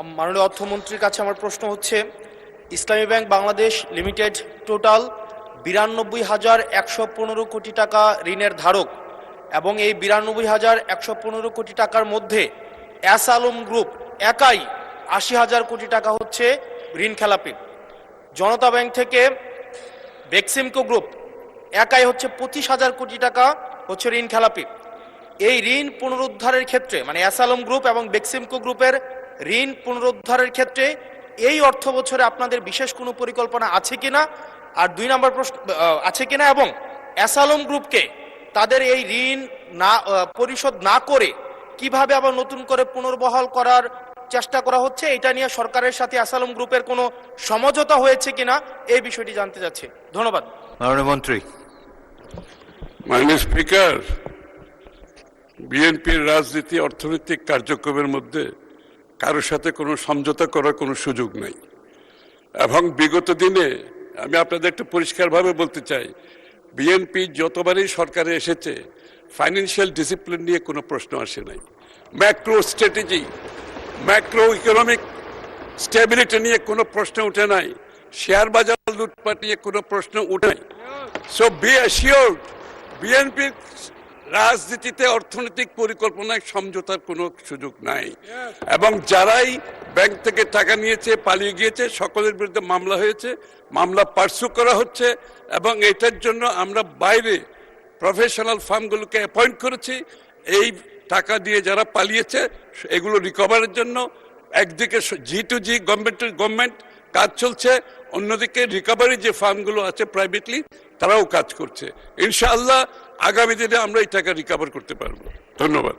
মাননীয় অর্থমন্ত্রীর কাছে আমার প্রশ্ন হচ্ছে, ইসলামী ব্যাংক বাংলাদেশ লিমিটেড টোটাল 92,115 কোটি টাকা ঋণের ধারক এবং এই 92,115 কোটি টাকার মধ্যে এস আলম গ্রুপ একাই 80,000 কোটি টাকা হচ্ছে ঋণ খেলাপি। জনতা ব্যাংক থেকে বেক্সিমকো গ্রুপ একাই হচ্ছে 25,000 কোটি টাকা হচ্ছে ঋণ খেলাপি। এই ঋণ পুনরুদ্ধারের ক্ষেত্রে মানে এস আলম গ্রুপ এবং বেক্সিমকো গ্রুপের ঋণ পুনরুদ্ধারের ক্ষেত্রে এই অর্থ বছরে আপনাদের বিশেষ কোনো পরিকল্পনা আছে কিনা, আর 2 নম্বর প্রশ্ন আছে কিনা, এবং এস আলম গ্রুপকে তাদের এই ঋণ না পরিশোধ না করে কিভাবে আবার নতুন করে পুনর্বহাল করার চেষ্টা করা হচ্ছে, এটা নিয়ে সরকারের সাথে এস আলম গ্রুপের কোনো সমঝোতা হয়েছে কিনা এই বিষয়টি জানতে চাচ্ছি। ধন্যবাদ। মাননীয় মন্ত্রী। মাননীয় স্পিকার, বিএনপির রাজনীতি অর্থনৈতিক কার্যক্রমের মধ্যে কারোর সাথে কোনো সমঝোতা করার কোনো সুযোগ নেই, এবং বিগত দিনে আমি আপনাদের একটু পরিষ্কারভাবে বলতে চাই, বিএনপি যতবারই সরকারে এসেছে ফাইন্যান্সিয়াল ডিসিপ্লিন নিয়ে কোনো প্রশ্ন আসে নাই, macro strategy macro economic stability নিয়ে কোনো প্রশ্ন উঠে নাই, শেয়ার বাজার লুটপাট নিয়ে কোনো প্রশ্ন উঠে নাই। সো বি অ্যাসিওর্ড, বিএনপির রাজনীতিতে অর্থনৈতিক পরিকল্পনায় সমঝোতার কোনো সুযোগ নাই, এবং যারাই ব্যাংক থেকে টাকা নিয়েছে পালিয়ে গিয়েছে সকলের বিরুদ্ধে মামলা হয়েছে, মামলা পার্সু করা হচ্ছে, এবং এটার জন্য আমরা বাইরে প্রফেশনাল ফার্মগুলোকে অ্যাপয়েন্ট করেছি এই টাকা দিয়ে যারা পালিয়েছে এগুলো রিকভারের জন্য। একদিকে G2G গভর্নমেন্ট কাজ চলছে, অন্যদিকে রিকভারি যে ফার্মগুলো আছে প্রাইভেটলি তারাও কাজ করছে। ইনশাআল্লাহ আগামী দিনে আমরা এই টাকা রিকভার করতে পারবো। ধন্যবাদ।